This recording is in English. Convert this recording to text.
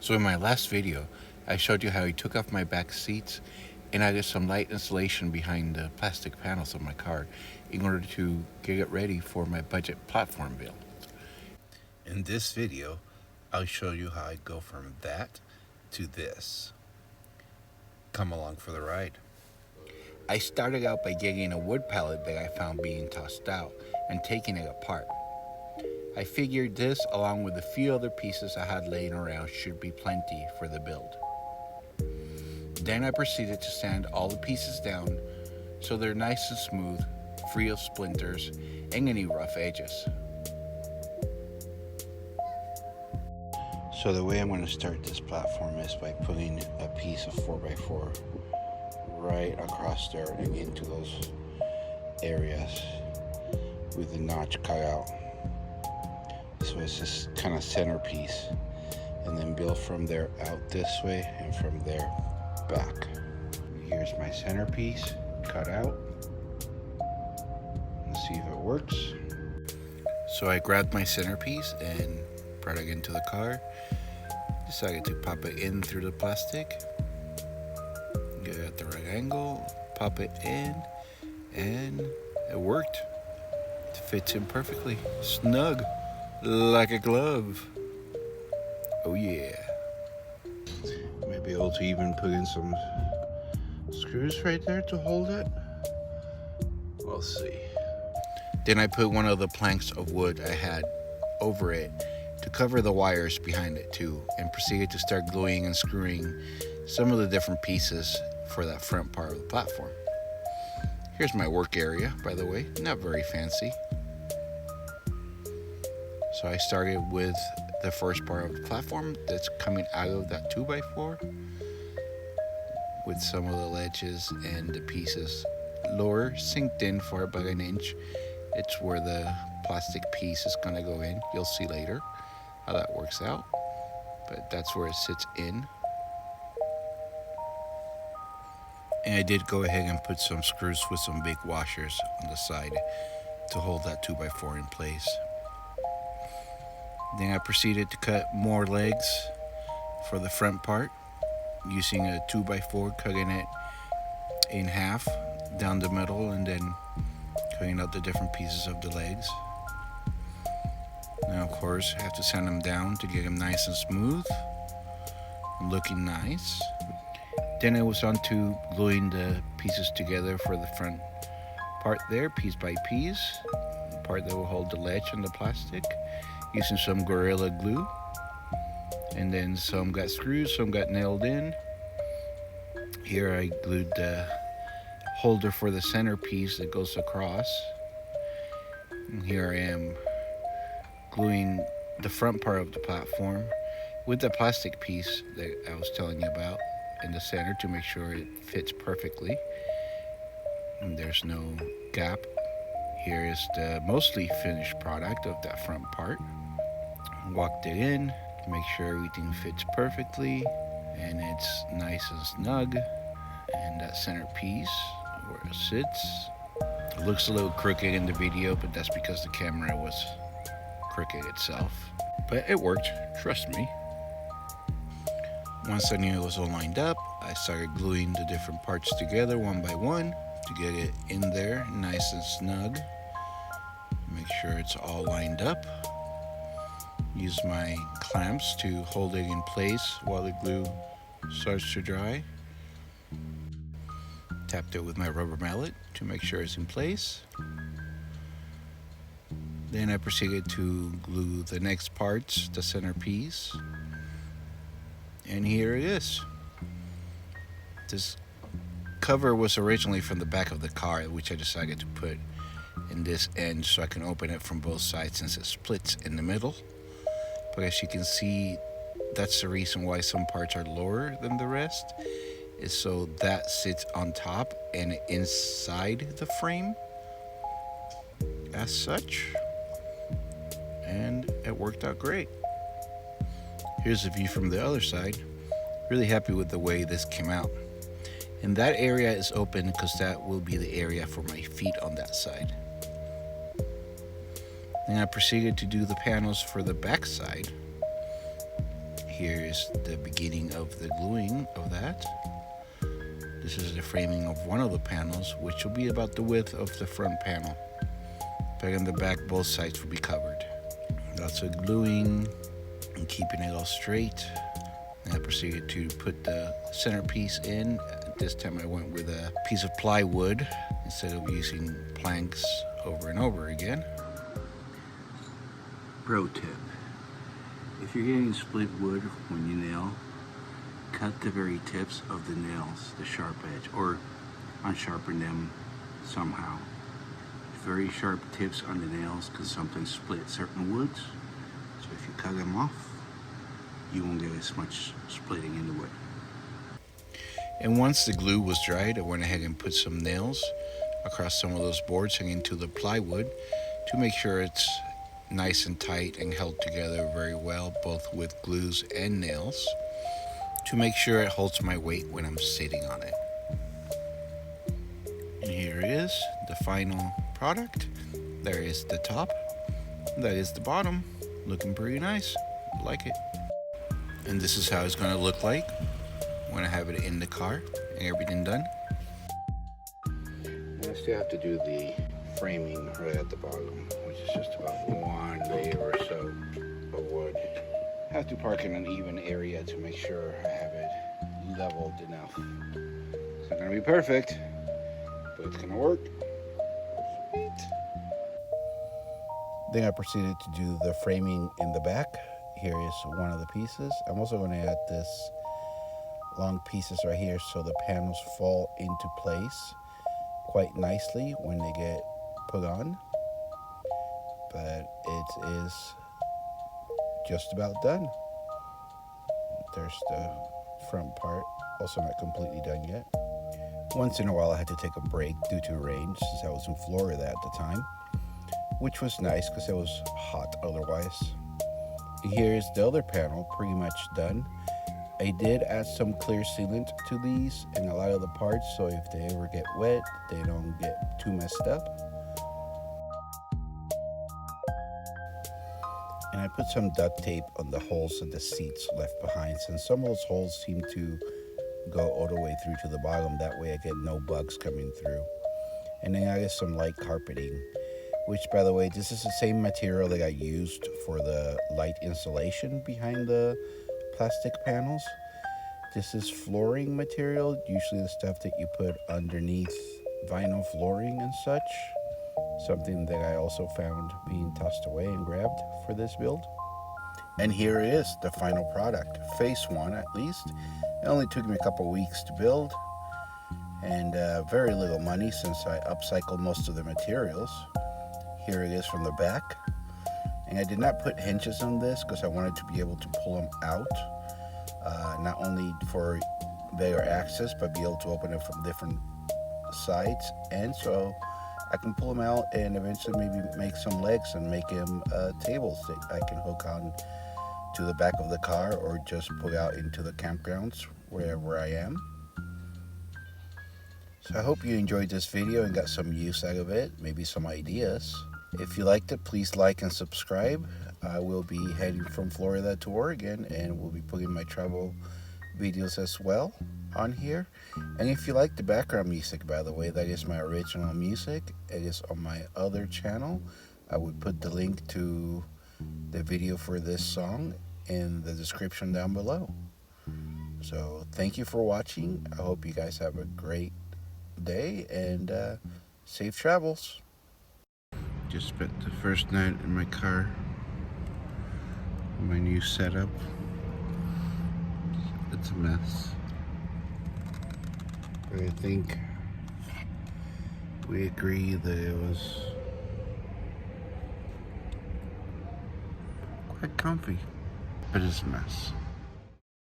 So in my last video, I showed you how I took off my back seats and added some light insulation behind the plastic panels of my car in order to get it ready for my budget platform build. In this video, I'll show you how I go from that to this. Come along for the ride. I started out by getting a wood pallet that I found being tossed out and taking it apart. I figured this, along with a few other pieces I had laying around, should be plenty for the build. Then I proceeded to sand all the pieces down so they're nice and smooth, free of splinters and any rough edges. So the way I'm going to start this platform is by putting a piece of 4x4 right across there and into those areas with the notch cut out. So it's this kind of centerpiece, and then build from there out this way and from there back. Here's my centerpiece cut out. Let's see if it works. So I grabbed my centerpiece and brought it into the car. Decided to pop it in through the plastic. Get it at the right angle, pop it in, and it worked. It fits in perfectly, snug, like a glove. Oh yeah. Might be able to even put in some screws right there to hold it. We'll see. Then I put one of the planks of wood I had over it to cover the wires behind it too, and proceeded to start gluing and screwing some of the different pieces for that front part of the platform. Here's my work area, by the way, not very fancy. So I started with the first part of the platform that's coming out of that 2x4 with some of the ledges and the pieces lower, sinked in for about an inch. It's where the plastic piece is gonna go in. You'll see later how that works out, but that's where it sits in. And I did go ahead and put some screws with some big washers on the side to hold that 2x4 in place. Then I proceeded to cut more legs for the front part using a 2x4, cutting it in half down the middle and then cutting out the different pieces of the legs. Now, of course, I have to sand them down to get them nice and smooth and looking nice. Then I was on to gluing the pieces together for the front part there, piece by piece, the part that will hold the ledge and the plastic, using some Gorilla Glue. And then some got screws, some got nailed in. Here I glued the holder for the centerpiece that goes across. And here I am gluing the front part of the platform with the plastic piece that I was telling you about in the center to make sure it fits perfectly and there's no gap. Here is the mostly finished product of that front part. Walked it in to make sure everything fits perfectly and it's nice and snug. And that center piece where it sits, it looks a little crooked in the video, but that's because the camera was crooked itself. But it worked, trust me. Once I knew it was all lined up, I started gluing the different parts together one by one to get it in there nice and snug. Make sure it's all lined up. Use my clamps to hold it in place while the glue starts to dry. Tapped it with my rubber mallet to make sure it's in place. Then I proceeded to glue the next parts, the centerpiece. And here it is. This cover was originally from the back of the car, which I decided to put in this end so I can open it from both sides since it splits in the middle. But as you can see, that's the reason why some parts are lower than the rest, is so that sits on top and inside the frame as such. And it worked out great. Here's a view from the other side. Really happy with the way this came out. And that area is open because that will be the area for my feet on that side. Then I proceeded to do the panels for the back side. Here is the beginning of the gluing of that. This is the framing of one of the panels, which will be about the width of the front panel. But in the back, both sides will be covered. Lots of gluing and keeping it all straight. And I proceeded to put the centerpiece in. This time I went with a piece of plywood instead of using planks over and over again. Pro tip: if you're getting split wood when you nail, cut the very tips of the nails, the sharp edge, or unsharpen them somehow. Very sharp tips on the nails can sometimes split certain woods, so if you cut them off, you won't get as much splitting in the wood. And once the glue was dried, I went ahead and put some nails across some of those boards and into the plywood to make sure it's nice and tight and held together very well, both with glues and nails, to make sure it holds my weight when I'm sitting on it. And here is the final product. There is the top, that is the bottom, looking pretty nice. I like it. And this is how it's going to look like when I have it in the car and everything done. I still have to do the framing right at the bottom, which is just about one layer or so of wood. I have to park in an even area to make sure I have it leveled enough. It's not going to be perfect, but it's going to work. Sweet. Then I proceeded to do the framing in the back. Here is one of the pieces. I'm also going to add this long pieces right here so the panels fall into place quite nicely when they get put on. But it is just about done. There's the front part, also not completely done yet. Once in a while I had to take a break due to rain, since I was in Florida at the time, which was nice because it was hot otherwise. Here's the other panel, pretty much done. I did add some clear sealant to these and a lot of the parts, so if they ever get wet, they don't get too messed up. And I put some duct tape on the holes in the seats left behind, since some of those holes seem to go all the way through to the bottom. That way I get no bugs coming through. And then I got some light carpeting, which, by the way, this is the same material that I used for the light insulation behind the plastic panels. This is flooring material, usually the stuff that you put underneath vinyl flooring and such. Something that I also found being tossed away and grabbed for this build. And here is the final product, phase one at least. It only took me a couple weeks to build, and very little money since I upcycled most of the materials. Here it is from the back. And I did not put hinges on this because I wanted to be able to pull them out, not only for their access, but be able to open it from different sides. And so I can pull them out and eventually maybe make some legs and make them tables that I can hook on to the back of the car, or just put out into the campgrounds wherever I am. So I hope you enjoyed this video and got some use out of it, maybe some ideas. If you liked it, please like and subscribe. I will be heading from Florida to Oregon, and we'll be putting my travel videos as well on here. And if you like the background music, by the way, that is my original music. It is on my other channel. I would put the link to the video for this song in the description down below. So thank you for watching. I hope you guys have a great day and safe travels. Just spent the first night in my car, my new setup. It's a mess, but I think we agree that it was quite comfy, but it's a mess.